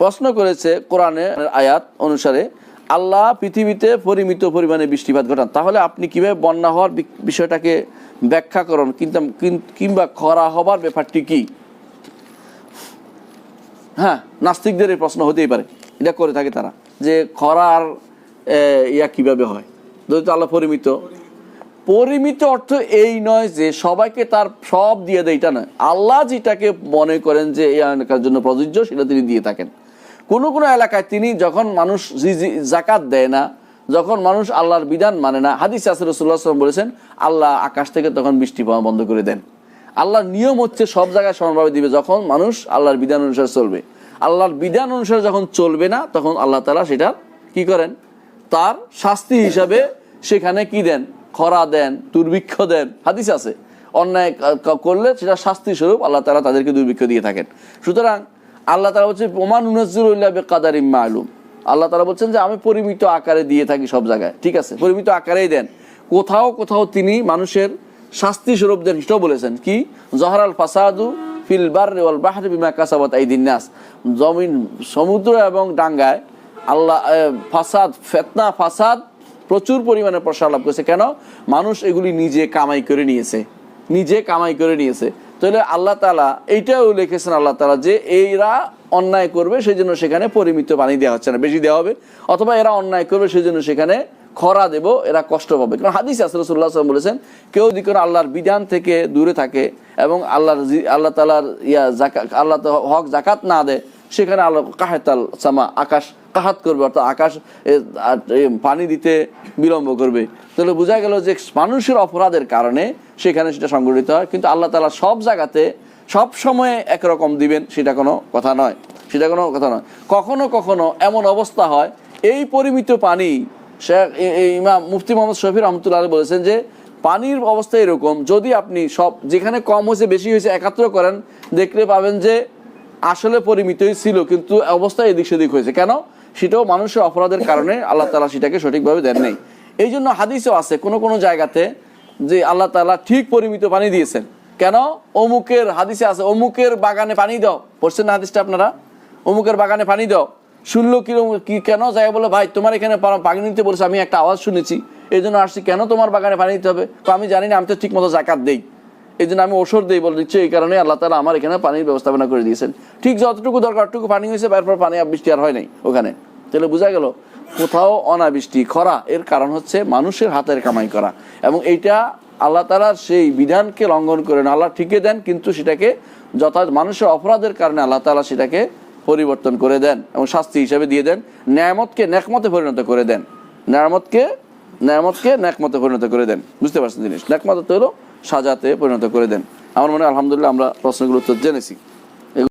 প্রশ্ন করেছে কোরআনের আয়াত অনুসারে আল্লাহ পৃথিবীতে পরিমিত পরিমাণে বৃষ্টিপাত ঘটান, তাহলে আপনি কিভাবে বন্যা হওয়ার বিষয়টাকে ব্যাখ্যা করুন, কিংবা খরা হবার ব্যাপারটি কি? হ্যাঁ, নাস্তিকদের এই প্রশ্ন হতেই পারে, এটা করে থাকে তারা, যে খরার কিভাবে হয় যদি আল্লাহ পরিমিত অর্থ এই নয় যে সবাইকে তার সব দিয়ে দেয়, এটা নয়। আল্লাহ যেটাকে মনে করেন যে এই এলাকার জন্য প্রযোজ্য সেটা তিনি দিয়ে থাকেন। কোনো কোনো এলাকায় তিনি যখন মানুষ জাকাত দেয় না, যখন মানুষ আল্লাহর বিধান মানে না, হাদিসে আছে রাসূলুল্লাহ সাল্লাল্লাহু আলাইহি ওয়াসাল্লাম বলেছেন আল্লাহ আকাশ থেকে তখন বৃষ্টি পাওয়া বন্ধ করে দেন। আল্লাহর নিয়ম হচ্ছে সব জায়গায় সমানভাবে দিবে যখন মানুষ আল্লাহর বিধান অনুসারে চলবে। আল্লাহর বিধান অনুসারে যখন চলবে না তখন আল্লাহ তাআলা সেটা কি করেন, তার শাস্তি হিসাবে সেখানে কি দেন, খরা দেন, দুর্ভিক্ষ দেন। হাদিস আছে অন্যায় করলে সেটা শাস্তি স্বরূপ আল্লাহ তাআলা তাদেরকে দুর্ভিক্ষ দিয়ে থাকেন। সুতরাং আল্লাহ তাআলা বলছে ওমা নুনাজ্জিলু ইল্লা বিকাদারিম মালুম, আল্লাহ তাআলা বলছেন যে আমি পরিমিত আকারে দিয়ে থাকি সব জায়গায়, ঠিক আছে, পরিমিত আকারেই দেন। কোথাও কোথাও তিনি মানুষের শাস্তি স্বরূপ দেন, সেটাও বলেছেন কি, জহরাল ফাসাদু ফিল বাররি ওয়াল বাহরি বিমা কাসাবাত আইদিন নাস, জমিন সমুদ্র এবং ডাঙ্গায় আল্লাহ ফাসাদ, ফিতনা ফাসাদ প্রচুর পরিমাণে প্রসার লাভ করেছে। কেন? মানুষ এগুলি নিজে কামাই করে নিয়েছে। তাহলে আল্লাহ তাআলা এইটাও লিখেছেন আল্লাহ তাআলা যে এরা অন্যায় করবে সেই জন্য সেখানে পরিমিত পানি দেওয়া হচ্ছে না, বেশি দেওয়া হবে, অথবা এরা অন্যায় করবে সেই জন্য সেখানে খরা দেব, এরা কষ্ট পাবে। কারণ হাদিসে রাসূলুল্লাহ সাল্লাল্লাহু আলাইহি ওয়াসাল্লাম বলেছেন কেউ যদি কোনো আল্লাহর বিধান থেকে দূরে থাকে এবং আল্লাহ তাআলার আল্লাহ হক জাকাত না দেয়, সেখানে আল্লাহ কাহাতাল সামা, আকাশ কাহাত করবে, অর্থাৎ আকাশ পানি দিতে বিলম্ব করবে। তাহলে বোঝা গেল যে মানুষের অপরাধের কারণে সেখানে সেটা সংঘটিত হয়, কিন্তু আল্লাহ তাআলা সব জায়গাতে সব সময় একরকম দিবেন সেটা কোনো কথা নয়। কখনো কখনো এমন অবস্থা হয় এই পরিমিত পানি, ইমাম মুফতি মোহাম্মদ শফি রহমতুল্লাহ আলাইহি বলেছেন যে পানির অবস্থা এরকম, যদি আপনি সব যেখানে কম হয়েছে বেশি হয়েছে একাত্র করেন, দেখলে পাবেন যে আসলে পরিমিতই ছিল কিন্তু অবস্থা এদিক সেদিক হয়েছে। কেন? সেটাও মানুষের অপরাধের কারণে আল্লাহ তাআলা সেটাকে সঠিকভাবে দেন নাই। এই জন্য হাদিসেও আছে কোনো কোনো জায়গাতে যে আল্লাহ তাআলা ঠিক পরিমিত পানি দিয়েছেন। কেন? অমুকের হাদিসে আছে অমুকের বাগানে পানি দাও, পড়ছেন না হাদিসটা আপনারা, অমুকের বাগানে পানি দাও, শুনলো কি কেন যায় বলে ভাই তোমার এখানে পানি নিতে বলেছে, আমি একটা আওয়াজ শুনেছি এই জন্য আসছি, কেন তোমার বাগানে পানি দিতে হবে? তো আমি জানি না, আমি তো ঠিক মতো জাকাত দেই, এই জন্য আমি ওষুধ দিই বলে দিচ্ছি, এই কারণে আল্লাহ তাআলা আমার এখানে পানির ব্যবস্থাপনা করে দিয়েছেন। ঠিক যতটুকু দরকার অতটুকু পানি হয়েছে, এরপর পানি বৃষ্টি আর হয় নাই ওখানে। তাহলে বোঝা গেল কোথাও অনাবৃষ্টি খরা এর কারণ হচ্ছে মানুষের হাতের কামাই করা, এবং এইটা আল্লাহ তাআলার সেই বিধানকে লঙ্ঘন করে না, আল্লাহ ঠিকই দেন কিন্তু সেটাকে যথাযথ মানুষের অপরাধের কারণে আল্লাহ তাআলা সেটাকে পরিবর্তন করে দেন এবং শাস্তি হিসাবে দিয়ে দেন। নেয়ামতকে নেকমতে পরিণত করে দেন, নেয়ামতকে নেকমতে পরিণত করে দেন। বুঝতে পারছেন জিনিস? নেকমত হলো সাজাতে পরিণত করে দেন। আমার মনে হয় আলহামদুলিল্লাহ আমরা প্রশ্নগুলো উত্তর জেনেছি।